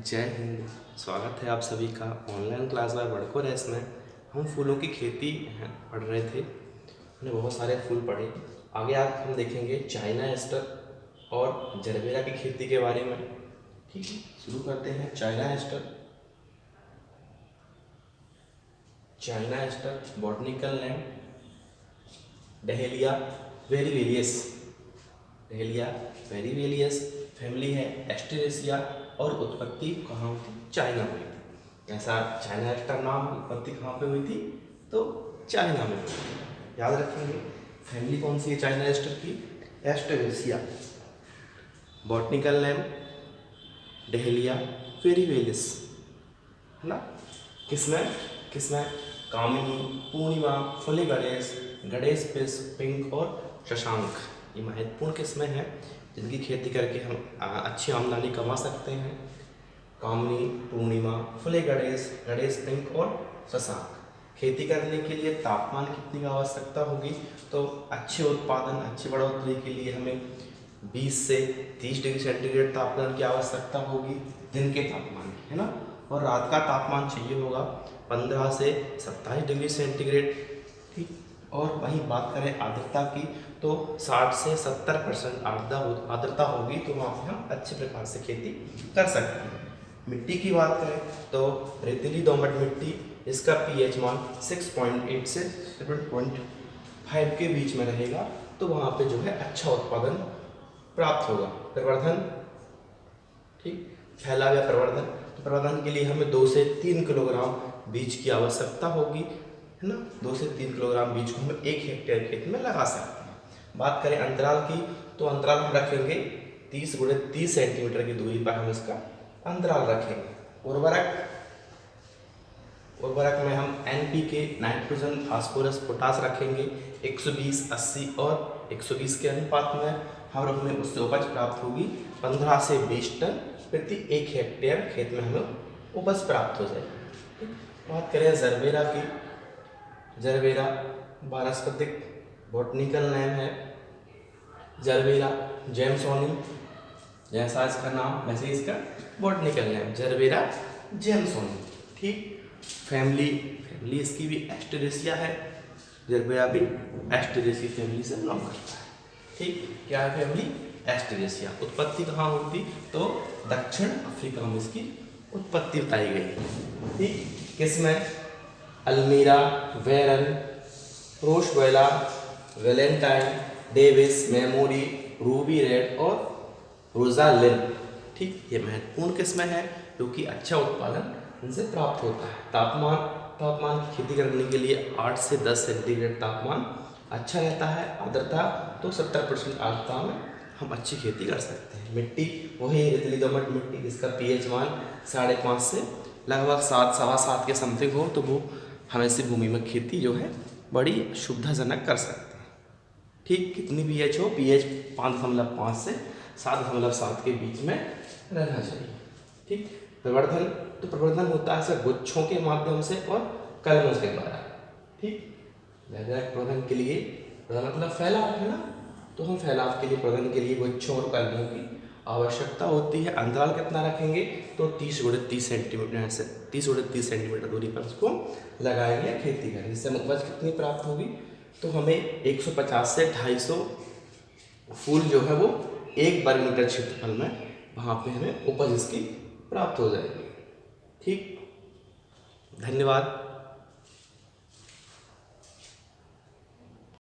जय हिंद। स्वागत है आप सभी का ऑनलाइन क्लास बाय बड़को रेस में। हम फूलों की खेती पढ़ रहे थे, हमने बहुत सारे फूल पढ़े। आगे आप हम देखेंगे चाइना एस्टर और जरबेरा की खेती के बारे में। ठीक है, शुरू करते हैं। China aster botanical name dahlia variabilis. Dahlia variabilis family है एस्टेरेसिया और उत्पत्ति कहाँ हुई थी? चाइना में हुई थी। ऐसा चाइना एस्टर नाम उत्पत्ति कहाँ पे हुई थी? तो चाइना में हुई थी। याद रखेंगे। फैमिली कौन सी है चाइना एस्टर की? एस्टेरेसिया। बॉटनिकल नेम डहेलिया वेरीवेलियस, है ना। किसमें किसमें कामिनी, पूर्णिमा, फुली गणेश, गणेश पिंक और शशांक, ये महत्वपूर्ण किस्में हैं जिनकी खेती करके हम अच्छी आमदनी कमा सकते हैं। कामिनी, पूर्णिमा, फुले गणेश, गणेश पिंक और शशांक। खेती करने के लिए तापमान कितनी की आवश्यकता होगी? तो अच्छे उत्पादन, अच्छी बढ़ोतरी के लिए हमें 20 से 30 डिग्री सेंटीग्रेड तापमान की आवश्यकता होगी, दिन के तापमान की, है ना। और रात का तापमान चाहिए होगा 15 से 27 डिग्री सेंटीग्रेड। ठीक। और वहीं बात करें आर्द्रता की, तो 60 से 70% आर्द्रता होगी, तो वहाँ पे हम अच्छे प्रकार से खेती कर सकते हैं। मिट्टी की बात करें तो रेतीली दोमट मिट्टी, इसका पीएच मान 6.8 से 7.5 के बीच में रहेगा, तो वहाँ पे जो है अच्छा उत्पादन प्राप्त होगा। प्रवर्धन, ठीक, फैला हुआ प्रवर्धन, तो प्रवर्धन के लिए हमें 2 से 3 किलोग्राम बीज की आवश्यकता होगी, है ना। 2 से 3 किलोग्राम बीज को हम 1 हेक्टेयर खेत में लगा सकते हैं। बात करें अंतराल की, तो अंतराल हम रखेंगे 30 × 30 सेंटीमीटर की दूरी पर हम इसका अंतराल रखेंगे। उर्वरक में हम NPK, नाइट्रोजन, फास्फोरस, पोटास रखेंगे 120, 80 और 120 के अनुपात में। हम उसमें उससे उपज प्राप्त होगी 15 से 20 टन प्रति 1 हेक्टेयर खेत में हमें उपज प्राप्त हो जाएगी। बात करें जरबेरा की, जरबेरा वानस्पतिक बॉटनिकल नेम है जरबेरा जेम्सोनी। जैसा इसका नाम वैसे इसका बॉटनिकल नेम जरबेरा जेम्सोनी। ठीक। फैमिली इसकी भी एस्टेरेसिया है। जरबेरा भी एस्टेरेसी फैमिली से बिलोंग करता है। ठीक। क्या है फैमिली? एस्टेरेसिया। उत्पत्ति कहाँ हुई थी? तो दक्षिण अफ्रीका में इसकी उत्पत्ति बताई गई। ठीक। किसमें? अल्मीरा, वेरन, रोशवेला, Valentine, Davis, Memory, Ruby Red और रोजालिन। ठीक। ये महत्वपूर्ण किस्में हैं क्योंकि अच्छा उत्पादन इनसे प्राप्त होता है। तापमान की खेती करने के लिए 8 से 10 सेंटीग्रेड तापमान अच्छा रहता है। आर्द्रता तो 70% आर्द्रता में हम अच्छी खेती कर सकते हैं। मिट्टी वही रेतीली दोमट मिट्टी, जिसका पीएच मान 5.5 से लगभग 7, सवा 7 के समथिंग हो, तो वो हम ऐसी भूमि में खेती जो है बड़ी सुविधाजनक कर सकते हैं। ठीक। कितनी पीएच हो? पीएच 5.5 से 7.7 के बीच में रहना चाहिए। ठीक। प्रवर्धन, तो प्रवर्धन होता है सर गुच्छों के माध्यम से और कलमों के द्वारा। ठीक। प्रवर्धन के लिए, प्रवर्धन मतलब फैलाव, है ना, तो हम फैलाव के लिए, प्रवर्धन के लिए गुच्छों और कलमों की आवश्यकता होती है। अंतराल कितना रखेंगे? तो 30 × 30 सेंटीमीटर से 30 × 30 सेंटीमीटर दूरी पर उसको लगाएंगे, खेती करेंगे। इससे उपज कितनी प्राप्त होगी? तो हमें 150 से 250 फूल जो है वो 1 वर्ग मीटर क्षेत्रफल में, वहाँ पे हमें उपज इसकी प्राप्त हो जाएगी। ठीक। धन्यवाद।